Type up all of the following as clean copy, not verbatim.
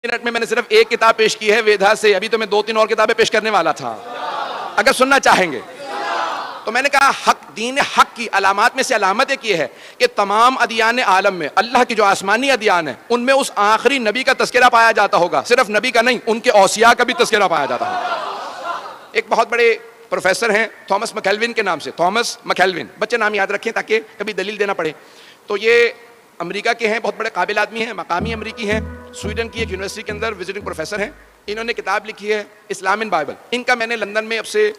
Minute میں نے صرف ایک کتاب پیش کی ہے ویدھا سے، ابھی تو میں 2-3 اور کتابیں پیش کرنے والا تھا اگر سننا چاہیں گے تو۔ میں نے کہا حق، دین حق کی علامات میں سے علامت ایک یہ ہے کہ تمام ادیان عالم میں، اللہ کی جو آسمانی ادیان ہیں ان میں اس آخری نبی کا تذکرہ پایا جاتا ہوگا، صرف نبی کا نہیں، ان کے اوصیاء کا بھی تذکرہ پایا جاتا ہوگا۔ ایک بہت بڑے پروفیسر ہیں تھامس مکیلون کے نام سے، تھامس مکیلون، بچے نام یاد رکھیں تاکہ کبھی دلیل دینا پڑے۔ تو یہ امریکہ کے ہیں، بہت بڑے قابل آدمی ہیں، مقامی امریکی ہیں، سویڈن کی ایک یونیورسٹی کے اندر وزٹنگ پروفیسر ہیں۔ انہوں نے کتاب لکھی ہے اسلام ان بائبل۔ ان کا میں نے لندن میں اب سے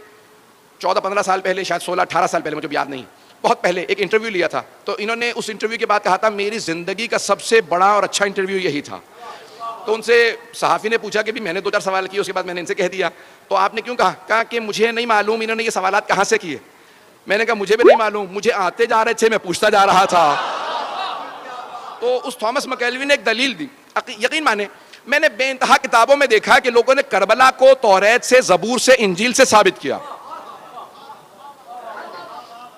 14-15 سال پہلے، شاید 16-18 سال پہلے، مجھے یاد نہیں، بہت پہلے ایک انٹرویو لیا تھا۔ تو انہوں نے اس انٹرویو کے بعد کہا تھا میری زندگی کا سب سے بڑا اور اچھا انٹرویو یہی تھا۔ تو ان سے صحافی نے پوچھا کہ بھی میں نے 2-4 سوال کیے، اس کے بعد میں نے ان سے کہہ دیا تو آپ نے کیوں کہا؟ کہا کہ مجھے نہیں معلوم انہوں نے یہ سوالات کہاں سے کیے۔ میں نے کہا مجھے بھی نہیں معلوم، مجھے آتے جا رہے تھے، میں پوچھتا جا رہا تھا۔ تو اس تھامس مکیلون نے ایک دلیل دی، یقین مانے میں نے بے انتہا کتابوں میں دیکھا کہ لوگوں نے کربلا کو توریت سے، زبور سے، انجیل سے ثابت کیا۔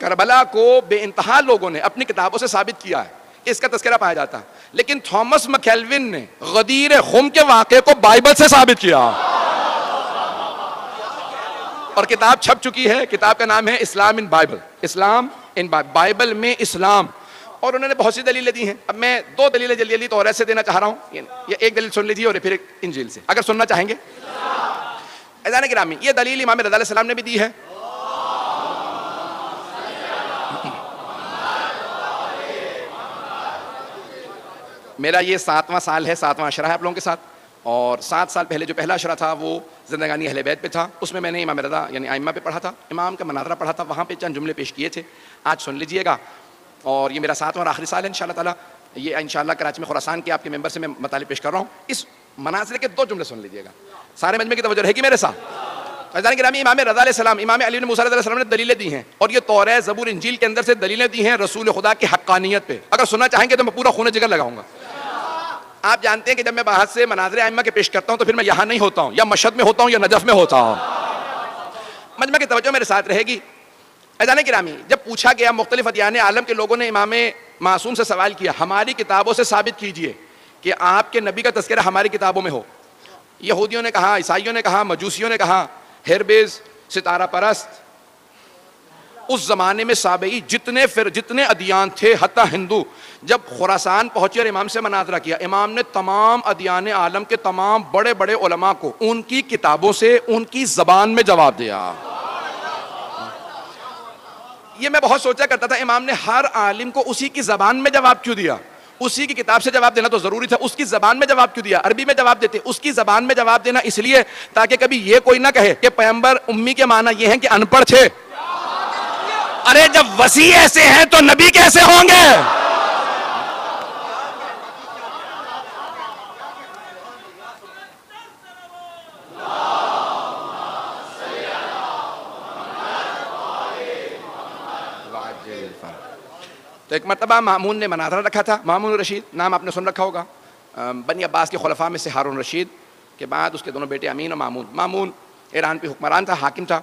کربلا کو بے انتہا لوگوں نے اپنی کتابوں سے ثابت کیا ہے کہ اس کا تذکرہ پایا جاتا ہے، لیکن تھامس مکیلون نے غدیر خم کے واقعے کو بائبل سے ثابت کیا، اور کتاب چھپ چکی ہے۔ کتاب کا نام ہے اسلام ان بائبل، اسلام ان بائبل میں اسلام، اور انہوں نے بہت سی دلیلیں دی ہیں۔ اب میں 2 دلیلیں جلدی جلدی توریت سے دینا چاہ رہا ہوں، یہ ایک دلیل سن لیجیے اور پھر ایک انجیل سے اگر سننا چاہیں گے۔ عزیزان گرامی، یہ دلیل امام رضا علیہ السلام نے بھی دی ہے، میرا یہ 7واں سال ہے، 7واں عشرہ ہے آپ لوگوں کے ساتھ، اور 7 سال پہلے جو پہلا عشرہ تھا وہ زندگانی اہل بیت پہ تھا، اس میں میں نے امام رضا یعنی ائمہ پہ پڑھا تھا، امام کا مناظرہ پڑھا تھا، وہاں پہ چند جملے پیش کیے تھے، آج سن لیجئے گا۔ اور یہ میرا 7واں اور آخری سال ہے انشاءاللہ تعالیٰ، یہ انشاءاللہ کراچی میں خراسان کے آپ کے ممبر سے میں مطالب پیش کر رہا ہوں۔ اس مناظرے کے 2 جملے سن لیجئے گا، سارے مجمع کی توجہ رہے گی میرے ساتھ۔ عزیزان گرامی، امام رضا علیہ السلام، امام علی بن موسیٰ علیہ السلام نے دلیلیں دی ہیں، اور یہ توریت، زبور، انجیل کے اندر سے دلیلیں دی ہیں رسول خدا کی حقانیت پہ۔ اگر سننا چاہیں گے تو میں پورا خون جگر لگاؤں گا۔ آپ جانتے ہیں کہ جب میں باہر سے مناظر ائمہ کے پیش کرتا ہوں تو پھر میں یہاں نہیں ہوتا ہوں، یا مشہد میں ہوتا ہوں یا نجف میں ہوتا ہوں۔ مجمع کی توجہ میرے ساتھ رہے گی۔ عزیزان گرامی، جب پوچھا گیا مختلف ادیان عالم کے لوگوں نے امام معصوم سے سوال کیا ہماری کتابوں سے ثابت کیجئے کہ آپ کے نبی کا تذکرہ ہماری کتابوں میں ہو، یہودیوں نے کہا، عیسائیوں نے کہا، مجوسیوں نے کہا، ہیربیز، ستارہ پرست، اس زمانے میں سابعی جتنے ادیان تھے حتی ہندو، جب خراسان پہنچے اور امام سے مناظرہ کیا، امام نے تمام ادیان عالم کے تمام بڑے بڑے علماء کو ان کی کتابوں سے ان کی زبان میں جواب دیا۔ یہ میں بہت سوچا کرتا تھا، امام نے ہر عالم کو اسی کی زبان میں جواب کیوں دیا؟ اسی کی کتاب سے جواب دینا تو ضروری تھا، اس کی زبان میں جواب کیوں دیا؟ عربی میں جواب دیتے، اس کی زبان میں جواب دینا اس لیے تاکہ کبھی یہ کوئی نہ کہے کہ پیغمبر امی کے معنی یہ ہیں کہ ان پڑھ تھے۔ ارے جب وسیع ایسے ہیں تو نبی کیسے ہوں گے؟ تو ایک مرتبہ مامون نے مناظرہ رکھا تھا، مامون رشید، نام آپ نے سن رکھا ہوگا، بنی عباس کے خلفاء میں سے ہارون رشید کے بعد اس کے دونوں بیٹے امین اور مامون۔ مامون ایران پہ حکمران تھا، حاکم تھا،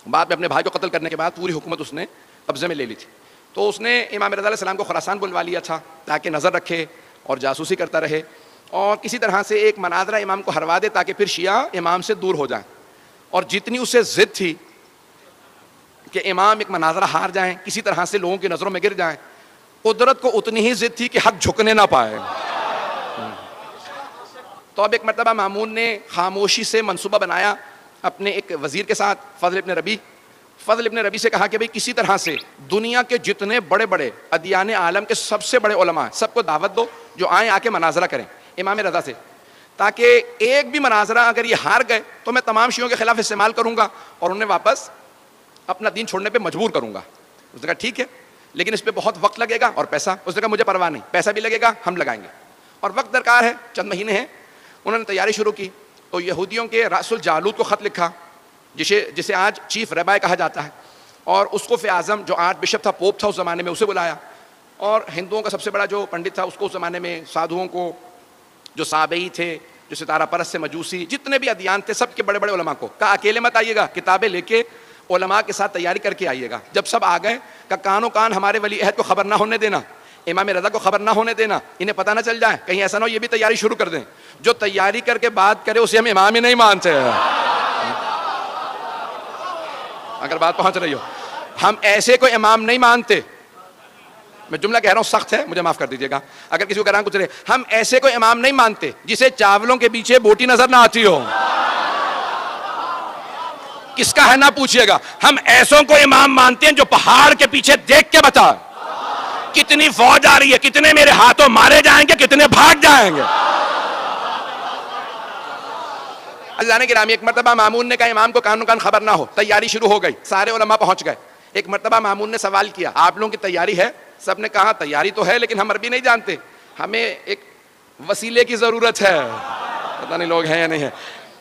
بعد میں اپنے بھائی کو قتل کرنے کے بعد پوری حکومت اس نے قبضے میں لے لی تھی۔ تو اس نے امام رضا علیہ السلام کو خراسان بلوا لیا تھا تاکہ نظر رکھے اور جاسوسی کرتا رہے، اور کسی طرح سے ایک مناظرہ امام کو ہروا دے تاکہ پھر شیعہ امام سے دور ہو جائیں۔ اور جتنی اسے ضد تھی کہ امام ایک مناظرہ ہار جائیں، کسی طرح سے لوگوں کی نظروں میں گر جائیں، قدرت کو اتنی ہی ضد تھی کہ حق جھکنے نہ پائے۔ تو اب ایک مرتبہ مامون نے خاموشی سے منصوبہ بنایا اپنے ایک وزیر کے ساتھ، فضل ابن ربیع۔ فضل ابن ربیع سے کہا کہ بھئی کسی طرح سے دنیا کے جتنے بڑے بڑے ادیان عالم کے سب سے بڑے علماء ہیں، سب کو دعوت دو جو آئیں، آ کے مناظرہ کریں امام رضا سے، تاکہ ایک بھی مناظرہ اگر یہ ہار گئے تو میں تمام شیعوں کے خلاف استعمال کروں گا اور انہیں واپس اپنا دین چھوڑنے پہ مجبور کروں گا۔ اس نے کہا ٹھیک ہے، لیکن اس پہ بہت وقت لگے گا اور پیسہ۔ اس نے کہا مجھے پرواہ نہیں، پیسہ بھی لگے گا، ہم لگائیں گے، اور وقت درکار ہے، چند مہینے ہیں۔ انہوں نے تیاری شروع کی، تو یہودیوں کے راس الجالوت کو خط لکھا، جسے آج چیف ریبائی کہا جاتا ہے، اور اسقف اعظم جو آرچ بشپ تھا، پوپ تھا اس زمانے میں، اسے بلایا، اور ہندوؤں کا سب سے بڑا جو پنڈت تھا اس کو اس زمانے میں، سادھوؤں کو، جو سابعی تھے، جو ستارہ پرست سے مجوسی، جتنے بھی ادیان تھے، سب کے بڑے بڑے علماء کو کہا اکیلے مت آئیے گا، کتابیں لے کے علماء کے ساتھ تیاری کر کے آئیے گا۔ جب سب آ گئے کہ کانوں کان ہمارے ولی عہد کو خبر نہ ہونے دینا، امام رضا کو خبر نہ ہونے دینا، انہیں پتہ نہ چل جائے، کہیں ایسا نہ ہو یہ بھی تیاری شروع کر دیں۔ جو تیاری کر کے بات کرے اسے ہم امام ہی نہیں مانتے ہیں. اگر بات پہنچ رہی ہو, ہم ایسے کوئی امام نہیں مانتے. میں جملہ کہہ رہا ہوں سخت ہے, مجھے معاف کر دیجیے گا اگر کسی کو کہہ کچھ رہے. ہم ایسے کوئی امام نہیں مانتے جسے چاولوں کے پیچھے بوٹی نظر نہ آتی ہو. کس کا ہے نہ پوچھئے گا. ہم ایسوں کو امام مانتے ہیں جو پہاڑ کے پیچھے دیکھ کے بتا کتنی فوج آ رہی ہے, کتنے میرے ہاتھوں مارے جائیں گے, کتنے بھاگ جائیں گے. اللہ نے گرامی, ایک مرتبہ مامون نے کہا امام کو کانوں کان خبر نہ ہو. تیاری شروع ہو گئی, سارے علماء پہنچ گئے. ایک مرتبہ مامون نے سوال کیا, آپ لوگوں کی تیاری ہے؟ سب نے کہا تیاری تو ہے لیکن ہم عربی نہیں جانتے, ہمیں ایک وسیلے کی ضرورت ہے. پتہ نہیں لوگ ہیں یا نہیں ہے.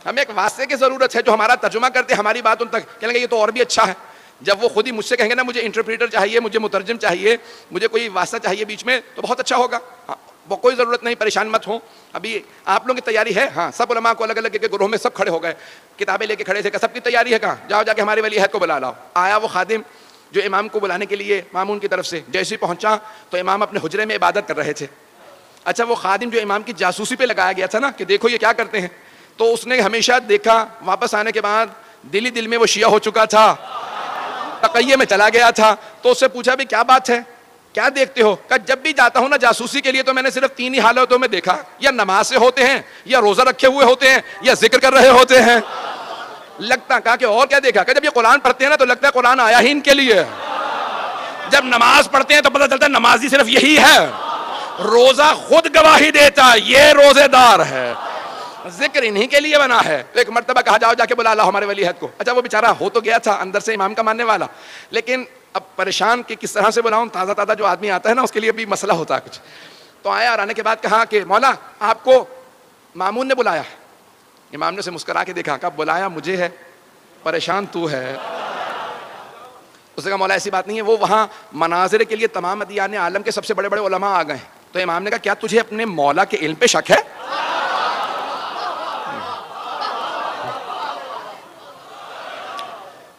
ہمیں ایک واسطے کی ضرورت ہے جو ہمارا ترجمہ کرتے ہماری بات ان تک. کہنے لگے یہ تو اور بھی اچھا ہے. جب وہ خود ہی مجھ سے کہیں گے نا مجھے انٹرپریٹر چاہیے, مجھے مترجم چاہیے, مجھے کوئی واسطہ چاہیے بیچ میں, تو بہت اچھا ہوگا. وہ کوئی ضرورت نہیں, پریشان مت ہو. ابھی آپ لوگوں کی تیاری ہے؟ ہاں. سب علماء کو الگ الگ کے گروہ میں سب کھڑے ہو گئے, کتابیں لے کے کھڑے تھے. کہ سب کی تیاری ہے؟ کہاں جاؤ جا کے ہمارے ولی عہد کو بلا لاؤ. آیا وہ خادم جو امام کو بلانے کے لیے مامون کی طرف سے. جیسے ہی پہنچا تو امام اپنے حجرے میں عبادت کر رہے تھے. اچھا وہ خادم جو امام کی جاسوسی پہ لگایا گیا تھا نا کہ دیکھو یہ کیا کرتے ہیں, تو اس نے ہمیشہ دیکھا. واپس آنے کے بعد دل ہی دل میں وہ شیعہ ہو چکا تھا, تقیے میں چلا گیا تھا. تو اس سے پوچھا بھی کیا بات ہے, کیا دیکھتے ہو؟ کہ جب بھی جاتا ہوں نا جاسوسی کے لیے تو میں نے صرف 3 ہی حالتوں میں دیکھا, یا نماز سے ہوتے ہیں, یا روزہ رکھے ہوئے ہوتے ہیں, یا ذکر کر رہے ہوتے ہیں. لگتا کہا کہ اور کیا دیکھا؟ کہ جب یہ قرآن پڑھتے ہیں نا تو لگتا ہے قرآن آیا ہی ان کے لیے. جب نماز پڑھتے ہیں تو پتہ چلتا ہے نمازی صرف یہی ہے. روزہ خود گواہی دیتا یہ روزے دار ہے, ذکر انہی کے لیے بنا ہے. تو ایک مرتبہ کہا جاؤ جا کے بلا لاؤ ہمارے ولی عہد کو. اچھا وہ بیچارہ ہو تو گیا تھا اندر سے امام کا ماننے والا, لیکن اب پریشان کہ کس طرح سے بلاؤں. تازہ تازہ جو آدمی آتا ہے نا اس کے لیے بھی مسئلہ ہوتا ہے کچھ. تو آیا اور آنے کے بعد کہا کہ مولا آپ کو مامون نے بلایا. امام نے اسے مسکرا کے دیکھا, کہا بلایا مجھے ہے, پریشان تو ہے. اس نے کہا مولا ایسی بات نہیں ہے, وہ وہاں مناظر کے لیے تمام ادیان عالم کے سب سے بڑے بڑے علماء آ گئے ہیں. تو امام نے کہا کیا تجھے اپنے مولا کے علم پہ شک ہے؟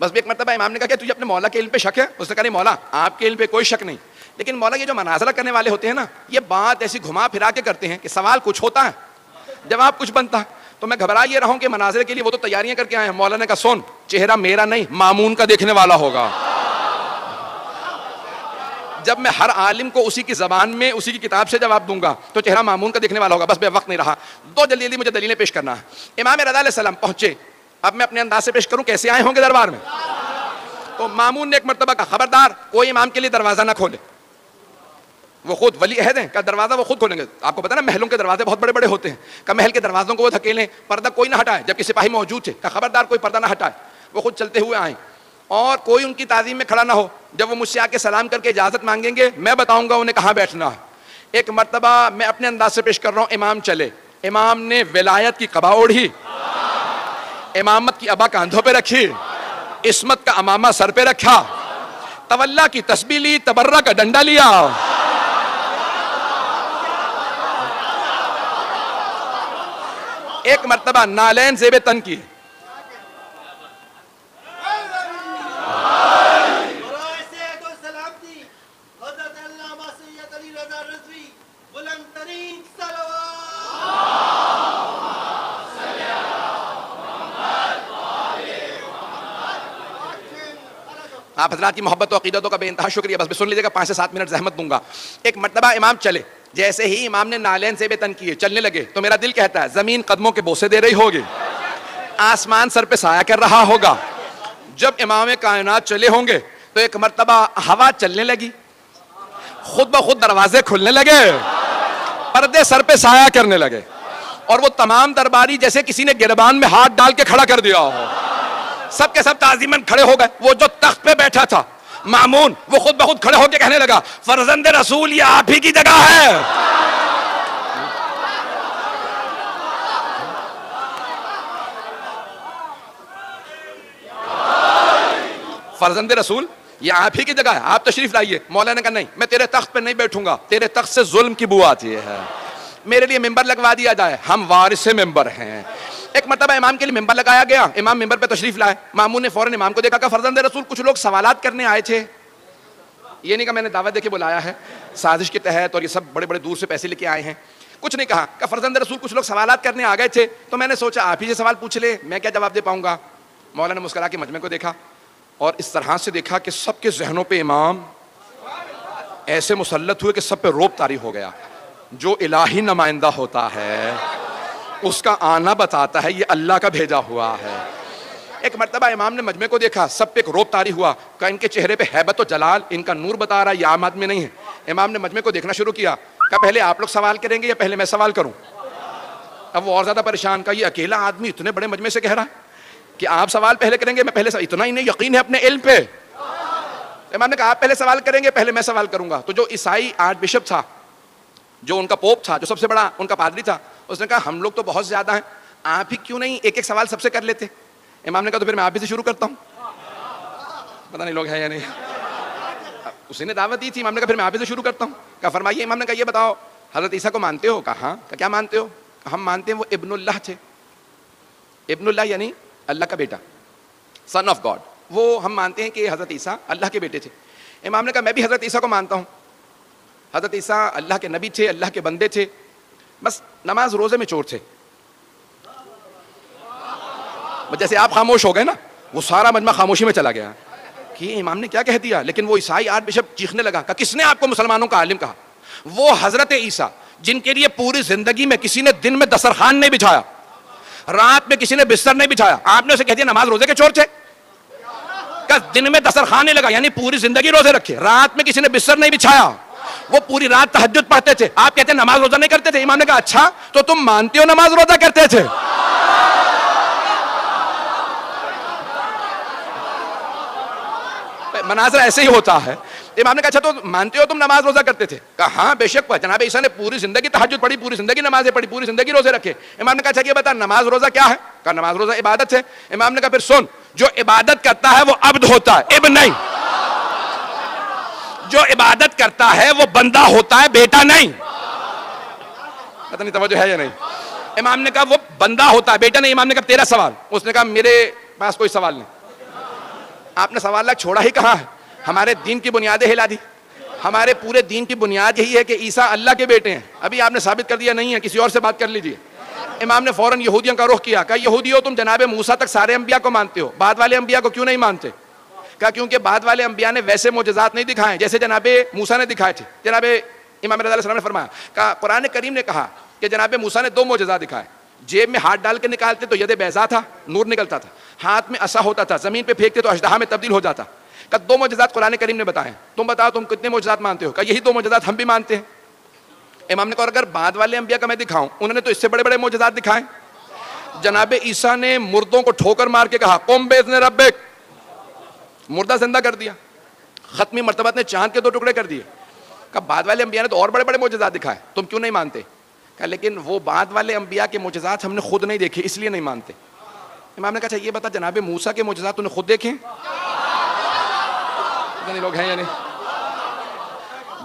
بس ایک مرتبہ امام نے کہا کہ تجھے اپنے مولا کے علم پہ شک ہے؟ اس نے کہا نہیں مولا آپ کے علم پہ کوئی شک نہیں, لیکن مولا یہ جو مناظرہ کرنے والے ہوتے ہیں نا یہ بات ایسی گھما پھرا کے کرتے ہیں کہ سوال کچھ ہوتا ہے جواب کچھ بنتا ہے. تو میں گھبرا یہ رہا ہوں کہ مناظرے کے لیے وہ تو تیاریاں کر کے آئے ہیں. مولا نے کہا سن, چہرہ میرا نہیں مامون کا دیکھنے والا ہوگا. جب میں ہر عالم کو اسی کی زبان میں اسی کی کتاب سے جواب دوں گا تو چہرہ مامون کا دیکھنے والا ہوگا. بس بے وقت نہیں رہا, دو جلدی جلدی مجھے دلیلیں پیش کرنا ہے. امام رضا علیہ السلام پہنچے. اب میں اپنے انداز سے پیش کروں کیسے آئے ہوں گے دربار میں. تو مامون نے ایک مرتبہ کہا خبردار کوئی امام کے لیے دروازہ نہ کھولے. وہ خود ولی عہد ہیں, کا دروازہ وہ خود کھولیں گے. آپ کو پتا نا محلوں کے دروازے بہت بڑے بڑے ہوتے ہیں, کہ محل کے دروازوں کو وہ دھکیلیں, پردہ کوئی نہ ہٹائے, جبکہ سپاہی موجود تھے. کہ خبردار کوئی پردہ نہ ہٹائے. وہ خود چلتے ہوئے آئیں اور کوئی ان کی تعظیم میں کھڑا نہ ہو. جب وہ مجھ سے آ کے سلام کر کے اجازت مانگیں گے میں بتاؤں گا انہیں کہاں بیٹھنا ہے. ایک مرتبہ میں اپنے انداز سے پیش کر رہا ہوں, امام چلے. امام نے ولایت کی قبا اوڑھی, امامت کی ابا کاندھوں پہ رکھی, عصمت کا امامہ سر پہ رکھا, تولا کی تسبیح لی, تبرہ کا ڈنڈا لیا. ایک مرتبہ نالین زیب تن کی. آپ حضرات کی محبت و عقیدتوں کا بے انتہا شکریہ. بس سن لیجیے گا 5 سے 7 منٹ زحمت دوں گا. ایک مرتبہ امام چلے, جیسے ہی امام نے نالین سے بے تن کیے چلنے لگے تو میرا دل کہتا ہے زمین قدموں کے بوسے دے رہی ہوگی, آسمان سر پہ سایہ کر رہا ہوگا. جب امام کائنات چلے ہوں گے تو ایک مرتبہ ہوا چلنے لگی, خود بخود دروازے کھلنے لگے, پردے سر پہ سایہ کرنے لگے, اور وہ تمام درباری جیسے کسی نے گربان میں ہاتھ ڈال کے کھڑا کر دیا ہو, سب کے سب تعظیماً کھڑے ہو گئے. وہ جو تخت پہ بیٹھا تھا مامون, وہ خود بخود کھڑے ہو کے کہنے لگا فرزند رسول یہ آپ ہی کی جگہ ہے. فرزند رسول یہ آپ ہی کی جگہ ہے, آپ تشریف لائیے. مولا نے کہا نہیں میں تیرے تخت پہ نہیں بیٹھوں گا, تیرے تخت سے ظلم کی بو آتی ہے, میرے لیے ممبر لگوا دیا جائے, ہم وارث ممبر ہیں. ایک مرتبہ امام کے لیے ممبر لگایا گیا, امام ممبر پہ تشریف لائے. مامون نے فوراً امام کو دیکھا کہ فرزند رسول کچھ لوگ سوالات کرنے آئے تھے. یہ نہیں کہ میں نے دعوت دے کے بلایا ہے, سازش کے تحت, اور یہ سب بڑے بڑے دور سے پیسے لے کے آئے ہیں. کچھ نہیں کہا. کہ فرزند رسول کچھ لوگ سوالات کرنے آ گئے تھے تو میں نے سوچا آپ ہی سے سوال پوچھ لے, میں کیا جواب دے پاؤں گا. مولانا نے مسکرا کے مجمع کو دیکھا اور اس طرح سے دیکھا کہ سب کے ذہنوں پہ امام ایسے مسلط ہوئے کہ سب پہ روب طاری ہو گیا. جو الہی نمائندہ ہوتا ہے اس کا آنا بتاتا ہے یہ اللہ کا بھیجا ہوا ہے. ایک مرتبہ امام نے مجمع کو دیکھا, سب پہ ایک روب طاری ہوا کہ ان کے چہرے پہ ہیبت و جلال, ان کا نور بتا رہا ہے یہ عام آدمی نہیں ہے. امام نے مجمع کو دیکھنا شروع کیا, کہ پہلے آپ لوگ سوال کریں گے یا پہلے میں سوال کروں. اب وہ اور زیادہ پریشان, کا یہ اکیلا آدمی اتنے بڑے مجمع سے کہہ رہا ہے کہ آپ سوال پہلے کریں گے میں پہلے اتنا ہی نہیں یقین ہے اپنے علم پہ. امام نے کہا آپ پہلے سوال کریں گے پہلے میں سوال کروں گا. تو جو عیسائی آرچ بشپ تھا, جو ان کا پوپ تھا, جو سب سے بڑا ان کا پادری تھا, اس نے کہا ہم لوگ تو بہت زیادہ ہیں, آپ ہی کیوں نہیں ایک ایک سوال سب سے کر لیتے. امام نے کہا تو پھر میں آپ ہی سے شروع کرتا ہوں. پتہ نہیں لوگ ہیں یا نہیں, اسی نے دعوت دی تھی. امام نے کہا پھر میں آپ ہی سے شروع کرتا ہوں. کہا فرمائیے. امام نے کہا یہ بتاؤ حضرت عیسیٰ کو مانتے ہو؟ کہا ہاں. کہا کیا مانتے ہو؟ ہم مانتے ہیں وہ ابن اللہ تھے. ابن اللہ یعنی اللہ کا بیٹا, سن آف گاڈ. وہ ہم مانتے ہیں کہ حضرت عیسیٰ اللہ کے بیٹے تھے. امام نے کہا میں بھی حضرت عیسیٰ کو مانتا ہوں. حضرت عیسیٰ اللہ کے نبی تھے, اللہ کے بندے تھے, بس نماز روزے میں چور تھے. جیسے آپ خاموش ہو گئے نا, وہ سارا مجمع خاموشی میں چلا گیا کہ امام نے کیا کہہ دیا. لیکن وہ عیسائی آرچ بشپ چیخنے لگا کہ کس نے آپ کو مسلمانوں کا عالم کہا؟ وہ حضرت عیسیٰ جن کے لیے پوری زندگی میں کسی نے دن میں دسترخوان نہیں بچھایا, رات میں کسی نے بستر نہیں بچھایا, آپ نے اسے کہہ دیا نماز روزے کے چور تھے. کہ دن میں دسترخوان نہیں لگا یعنی پوری زندگی روزے رکھے, رات میں کسی نے بستر نہیں بچھایا, وہ پوری رات تہجد پڑھتے تھے, آپ کہتے ہیں نماز روزہ نہیں کرتے تھے. امام نے کہا اچھا تو تم مانتے ہو نماز روزہ کرتے تھے؟ مناظرہ ایسے ہی ہوتا ہے. امام نے کہا اچھا تو مانتے ہو تم نماز روزہ کرتے تھے؟ کہا ہاں بے شک. جناب عیسیٰ نے پوری زندگی تہجد پڑھی, پوری زندگی نمازیں پڑھی, پوری زندگی روزے رکھے. امام نے کہا اچھا یہ بتا نماز روزہ کیا ہے؟ کہا نماز روزہ عبادت ہے. امام نے کہا پھر سن, جو عبادت کرتا ہے وہ عبد ہوتا ہے, ابن نہیں. جو عبادت کرتا ہے وہ بندہ ہوتا ہے, بیٹا نہیں. پتہ نہیں توجہ ہے یا نہیں. امام نے کہا وہ بندہ ہوتا ہے, بیٹا نہیں. امام نے کہا تیرا سوال. اس نے کہا میرے پاس کوئی سوال نہیں. آپ نے سوال چھوڑا ہی کہاں ہے, ہمارے دین کی بنیادیں ہلا دی. ہمارے پورے دین کی بنیاد یہی ہے کہ عیسیٰ اللہ کے بیٹے ہیں. ابھی آپ نے ثابت کر دیا نہیں ہے, کسی اور سے بات کر لیجئے. امام نے فوراً یہودیوں کا رخ کیا, کہا یہودیوں تم جناب موسیٰ تک سارے انبیاء کو مانتے ہو, بعد والے انبیاء کو کیوں نہیں مانتے؟ کہا کیونکہ بعد والے انبیاء نے ویسے معجزات نہیں دکھائے جیسے جناب موسیٰ نے دکھائے تھے. جناب امام رضا علیہ السلام نے فرمایا, کہا قرآن کریم نے کہا کہ جناب موسیٰ نے 2 معجزات دکھائے. جیب میں ہاتھ ڈال کے نکالتے تو ید بیضا تھا, نور نکلتا تھا, ہاتھ میں عصا ہوتا تھا, زمین پہ پھینکتے تو اژدہا میں تبدیل ہو جاتا. کہ 2 معجزات قرآن کریم نے بتائے, تم بتاؤ تم کتنے معجزات مانتے ہو؟ کہ یہی 2 معجزات ہم بھی مانتے ہیں. امام نے کہا اگر بعد والے انبیاء کا میں دکھاؤں, انہوں نے تو اس سے بڑے بڑے معجزات دکھائے. جناب عیسیٰ نے مردوں کو ٹھوکر مار کے کہا قم باذن ربک, مردہ زندہ کر دیا. ختمی مرتبت نے چاند کے 2 ٹکڑے کر دیے. کہ بعد والے انبیاء نے تو اور بڑے بڑے معجزات دکھائے, تم کیوں نہیں مانتے؟ کہ لیکن وہ بعد والے انبیاء کے معجزات ہم نے خود نہیں دیکھے اس لیے نہیں مانتے. امام نے کہا اچھا یہ بتا جناب موسیٰ کے معجزات تم نے خود دیکھے؟ لوگ ہیں یا نہیں.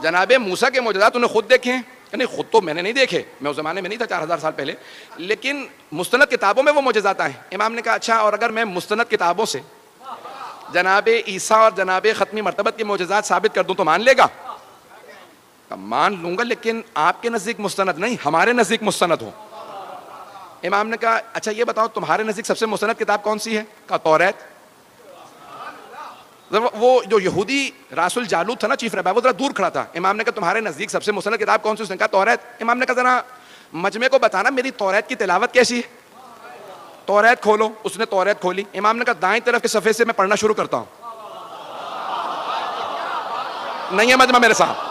جناب موسیٰ کے معجزات تم نے خود دیکھے ہیں؟ نہیں خود تو میں نے نہیں دیکھے, میں اس زمانے میں نہیں تھا 4000 سال پہلے, لیکن مستند کتابوں میں وہ معجزات آئے. امام نے کہا اچھا اور اگر میں مستند کتابوں سے جناب عیسیٰ اور جناب ختمی مرتبت کے معجزات ثابت کر دوں تو مان لے گا؟ مان لوں گا لیکن آپ کے نزدیک مستند نہیں, ہمارے نزدیک مستند ہو. امام نے کہا اچھا یہ بتاؤ تمہارے نزدیک سب سے مستند کتاب کون سی ہے؟ کہا توریت. وہ جو یہودی راس الجالوت تھا نا, چیف رہبر, وہ ذرا دور کھڑا تھا. امام نے کہا تمہارے نزدیک سب سے مستند کتاب کون سی؟ اس نے کہا توریت. امام نے کہا ذرا مجمع کو بتانا میری توریت کی تلاوت کیسی ہے. توریت کھولو. اس نے توریت کھولی. امام نے کہا دائیں طرف کے صفحے سے میں پڑھنا شروع کرتا ہوں. نہیں ہے مجمع میرے ساتھ.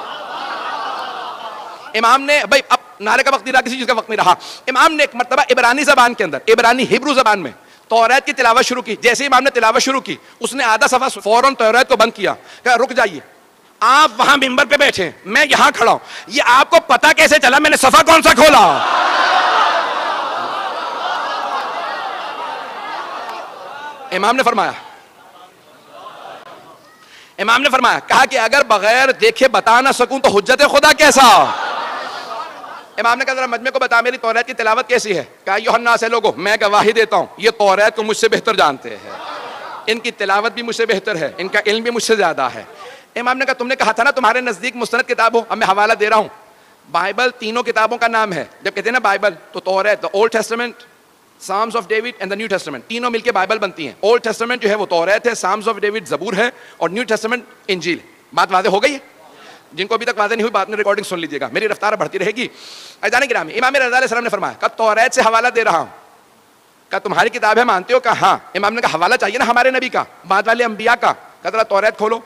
امام نے بھائی اب نعرے کا وقت نہیں رہا, کسی چیز کا وقت نہیں رہا. امام نے ایک مرتبہ عبرانی زبان کے اندر, عبرانی ہیبرو زبان میں توریت کی تلاوت شروع کی. جیسے امام نے تلاوت شروع کی, اس نے آدھا صفحہ فوراً توریت کو بند کیا. کہا رک جائیے, آپ وہاں ممبر پہ بیٹھے ہیں, میں یہاں کھڑا ہوں, یہ آپ کو پتا کیسے چلا میں نے صفحہ کون سا کھولا؟ امام نے فرمایا کہا کہ اگر بغیر دیکھے بتا نہ سکوں تو حجت خدا کیسا؟ امام نے کہا ذرا مجمع کو بتا میری توریت کی تلاوت کیسی ہے؟ کہا ایھا الناس لوگو, میں گواہی دیتا ہوں یہ توریت کو مجھ سے بہتر جانتے ہیں, ان کی تلاوت بھی مجھ سے بہتر ہے, ان کا علم بھی مجھ سے زیادہ ہے. امام نے کہا تم نے کہا تھا نا تمہارے نزدیک مستند کتاب ہو, اب میں حوالہ دے رہا ہوں. بائبل تینوں کتابوں کا نام ہے. جب کہتے ہیں نا بائبل تو توریت, Old Testament, Psalms of David and the New Testament, تینوں مل کے بائبل بنتی ہیں. اولڈ ٹیسٹمنٹ جو ہے وہ توریت ہے, سامز آف ڈیوڈ زبور ہے, اور نیو ٹیسٹمنٹ انجیل. بات واضح ہو گئی ہے؟ جن کو ابھی تک واضح نہیں ہوئی بات میں ریکارڈنگ سن لیجیے گا, میری رفتار بڑھتی رہے گی. عزیزان گرامی, امام رضا علیہ السلام نے فرمایا کہ توریت سے حوالہ دے رہا ہوں. کہا تمہاری کتاب ہے مانتے ہو؟ کہا ہاں. امام نے کہا حوالہ چاہیے نا ہمارے نبی کا, بعد والے انبیاء کا. کہا ذرا توریت کھولو.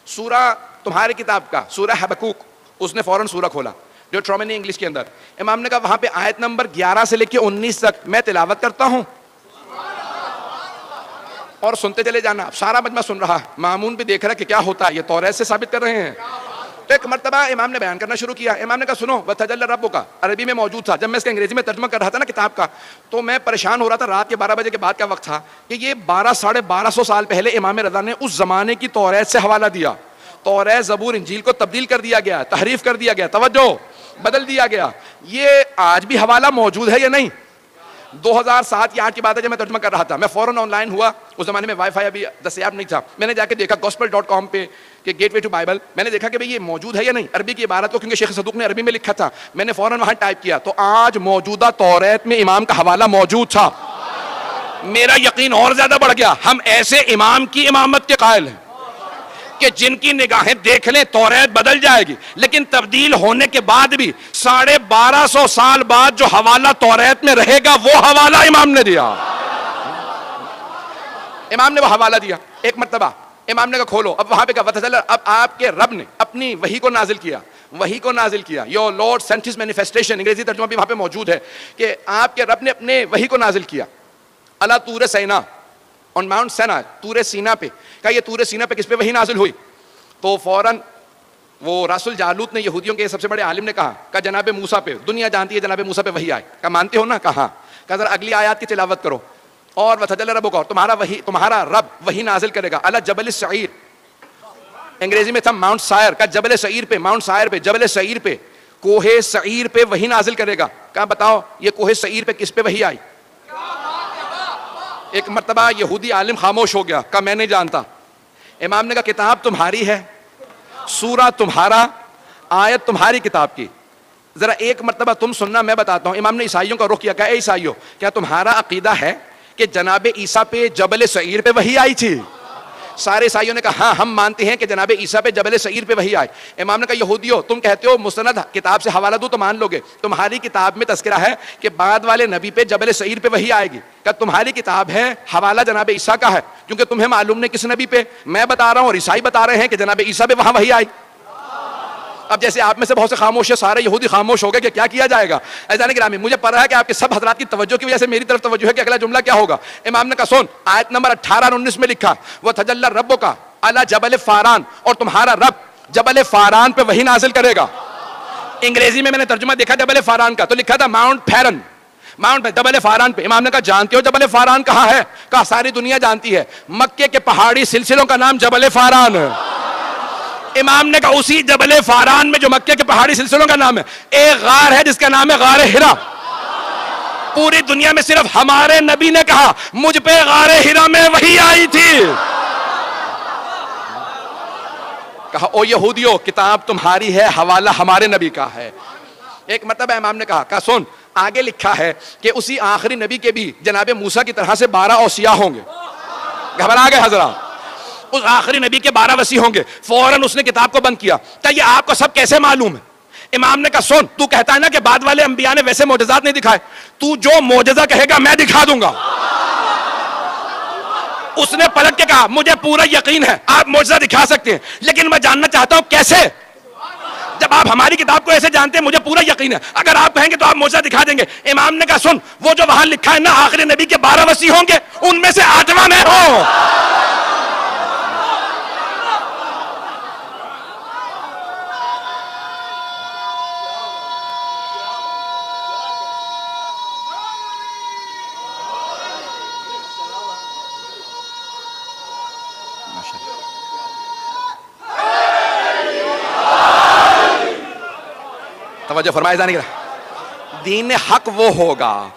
سورہ تمہاری کتاب کا سورہ حبقوق, اس نے فوراً سورہ کھولا ڈیوٹرومنی انگلش کے اندر. امام نے کہا وہاں پہ آیت نمبر 11 سے لے کے 19 تک میں تلاوت کرتا ہوں اور سنتے چلے جانا. سارا مجمع سن رہا, مامون بھی دیکھ رہا کہ کیا ہوتا ہے, یہ توریت سے ثابت کر رہے ہیں. تو ایک مرتبہ امام نے بیان کرنا شروع کیا. امام نے کہا سنو, وَتَجَلَّى رَبُّكَ عربی میں موجود تھا. جب میں اس کا انگریزی میں ترجمہ کر رہا تھا نا کتاب کا, تو میں پریشان ہو رہا تھا. رات کے 12 بجے کے بعد کا وقت تھا کہ یہ 1200 سال پہلے امام رضا نے اس زمانے کی توریت سے حوالہ دیا. توریت زبور انجیل کو تبدیل کر دیا گیا, تحریف کر دیا گیا, توجہ بدل دیا گیا. یہ آج بھی حوالہ موجود ہے یا نہیں؟ 2007 یا 8 کی بات ہے جب میں ترجمہ کر رہا تھا. میں فوراً آن لائن ہوا. اس زمانے میں وائی فائی ابھی دستیاب نہیں تھا. میں نے جا کے دیکھا gospel.com پہ کہ گیٹ وے ٹو بائبل. میں نے دیکھا کہ بھئی یہ موجود ہے یا نہیں, عربی کی عبارت کو, کیونکہ شیخ صدوق نے عربی میں لکھا تھا. میں نے فوراً وہاں ٹائپ کیا تو آج موجودہ توریت میں امام کا حوالہ موجود تھا. میرا یقین اور زیادہ بڑھ گیا. ہم ایسے امام کی امامت کے قائل ہیں کہ جن کی نگاہیں دیکھ لیں توریت بدل جائے گی, لیکن تبدیل ہونے کے بعد بھی 1250 سال بعد جو حوالہ توریت میں رہے گا وہ حوالہ امام نے دیا. امام نے وہ حوالہ دیا. ایک مرتبہ امام نے کہا کھولو. اب وہاں پہ کہا وَتَجَلَّى, اب آپ کے رب نے اپنی وحی کو نازل کیا. وحی کو نازل کیا, your lord saint his manifestation, انگریزی ترجمہ بھی وہاں پہ موجود ہے کہ آپ کے رب نے اپنے وحی کو نازل کیا. علی طور سینا, آن ماؤنٹ سینا, طور سینا پہ. کہا یہ طور سینا پہ کس پہ وحی نازل ہوئی؟ تو فوراً وہ راس الجالوت نے, یہودیوں کے سب سے بڑے عالم نے کہا جناب موسیٰ پہ. دنیا جانتی ہے جناب موسیٰ پہ وحی آئے. کہا مانتے ہو نا؟ کہا ہاں. کہا ذرا اگلی آیات کی تلاوت کرو. اور وَتَجَلَّى رَبُّكَ, اور تمہارا رب وحی نازل کرے گا علی جبل السعیر, انگریزی میں تھا ماؤنٹ سائر. کا جبل سعیر پہ, ماؤنٹ سائر پہ, جبل سعیر پہ, کوہ سعیر پہ وحی نازل کرے گا. کہا بتاؤ یہ کوہ سعیر پہ کس پہ وحی آئی؟ ایک مرتبہ یہودی عالم خاموش ہو گیا. کہا میں نہیں جانتا. امام نے کہا کتاب تمہاری ہے, سورہ تمہارا, آیت تمہاری کتاب کی, ذرا ایک مرتبہ تم سننا, میں بتاتا ہوں. امام نے عیسائیوں کا رخ کیا. کہا اے عیسائیوں, کیا تمہارا عقیدہ ہے کہ جناب عیسیٰ پہ جبل سعیر پہ وحی آئی تھی؟ سارے عیسائیوں نے کہا ہاں ہم مانتے ہیں کہ جناب عیسیٰ پہ جبل سعیر پہ وحی آئے. امام نے کہا یہودیو, تم کہتے ہو مستند کتاب سے حوالہ دو تو مان لو گے. تمہاری کتاب میں تذکرہ ہے کہ بعد والے نبی پہ جبل سعیر پہ وحی آئے گی. کہ تمہاری کتاب ہے, حوالہ جناب عیسیٰ کا ہے, کیونکہ تمہیں معلوم نہیں کس نبی پہ. میں بتا رہا ہوں اور عیسائی بتا رہے ہیں کہ جناب عیسیٰ پہ وہاں وحی آئی. اب جیسے آپ میں سے بہت سے خاموش ہے, سارے یہودی خاموش ہو گئے کہ کیا کیا جائے گا. عزیزان گرامی, مجھے پتا ہے کہ آپ کے سب حضرات کی توجہ کی وجہ سے میری طرف توجہ ہے کہ اگلا جملہ کیا ہوگا. امام نے کہا سن, آیت نمبر 18 اور 19 میں لکھا وَتَجَلَّى رَبُّكَ عَلَى جبل فاران, اور تمہارا رب جبل فاران پہ وحی نازل کرے گا. انگریزی میں نے ترجمہ دیکھا جبل فاران کا, تو لکھا تھا ماؤنٹ پھیرن, ماؤنٹ پہ جبل فاران پہ. امام نے کہا جانتے ہو جبل فاران کہاں ہے؟ کہا ساری دنیا جانتی ہے, مکے کے پہاڑی سلسلوں کا نام جبل فاران ہے. امام نے کہا اسی جبل فاران میں جو مکے کے پہاڑی سلسلوں کا نام ہے, ایک غار ہے جس کا نام ہے غار ہرا. پوری دنیا میں صرف ہمارے نبی نے کہا مجھ پہ غار ہرا میں وحی آئی تھی. کہا او یہودیو, کتاب تمہاری ہے, حوالہ ہمارے نبی کا ہے. ایک مرتبہ امام نے کہا سن, آگے لکھا ہے کہ اسی آخری نبی کے بھی جناب موسیٰ کی طرح سے 12 اوصیاء ہوں گے. گھبرا گئے حضرات, اس آخری نبی کے 12 وصی ہوں گے. فوراً اس نے کتاب کو بند کیا. کہ یہ آپ کو سب کیسے معلوم ہے؟ امام نے کہا سن, تو کہتا ہے نا کہ بعد والے انبیاء نے ویسے معجزات نہیں دکھائے, تو جو معجزہ کہے گا میں دکھا دوں گا. اس نے پلٹ کے کہا مجھے پورا یقین ہے آپ معجزہ دکھا سکتے ہیں, لیکن میں جاننا چاہتا ہوں کیسے. جب آپ ہماری کتاب کو ایسے جانتے ہیں, مجھے پورا یقین ہے اگر آپ کہیں گے تو آپ معجزہ دکھا دیں گے. امام نے کہا سن, وہ جو وہاں لکھا ہے نا آخری نبی کے 12 وصی ہوں گے, ان میں سے 8واں میں ہوں. توجہ فرمائے جانے کا. دین حق وہ ہوگا,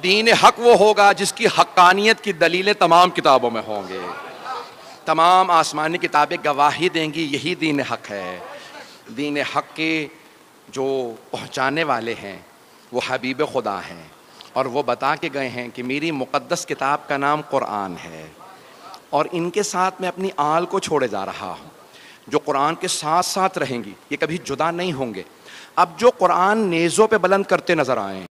دین حق وہ ہوگا جس کی حقانیت کی دلیلیں تمام کتابوں میں ہوں گے. تمام آسمانی کتابیں گواہی دیں گی یہی دین حق ہے. دین حق کے جو پہنچانے والے ہیں وہ حبیب خدا ہیں، اور وہ بتا کے گئے ہیں کہ میری مقدس کتاب کا نام قرآن ہے، اور ان کے ساتھ میں اپنی آل کو چھوڑے جا رہا ہوں جو قرآن کے ساتھ ساتھ رہیں گی، یہ کبھی جدا نہیں ہوں گے۔ اب جو قرآن نیزوں پہ بلند کرتے نظر آئے